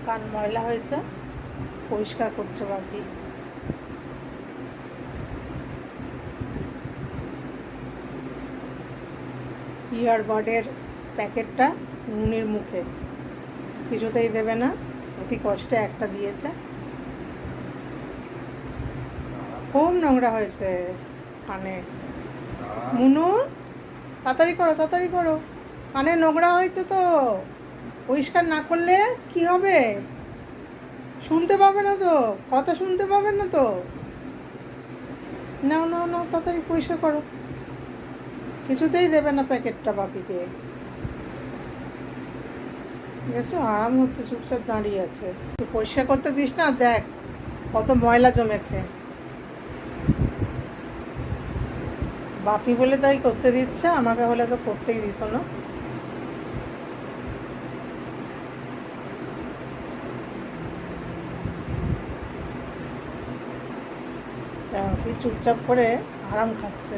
কান ময়লা হয়েছে, পরিষ্কার করছে বাপি। ইয়ারবাডের প্যাকেটটা নুনির মুখে, কিছুতেই দেবে না, অতি কষ্টে একটা দিয়েছে। খুব নোংরা হয়েছে কানে। মুনু, তাড়াতাড়ি করো, তাড়াতাড়ি করো, কানে নোংরা হয়েছে তো, পরিষ্কার না করলে কি হবে? শুনতে পাবে না তো, কথা শুনতে পাবে না তো। নাও নাও নাও, তাড়াতাড়ি পরিষ্কার করো। কিছুতেই দেবে না প্যাকেটটা বাপিকে। ঠিক আছে, আরাম হচ্ছে, চুপচাপ দাঁড়িয়ে আছে। তুই পরিষ্কার করতে দিস না, দেখ কত ময়লা জমেছে। বাপি বলে তাই করতে দিচ্ছে, আমাকে হলে তো করতেই দিত না। তুই চুপচাপ করে আরাম খাচ্ছে।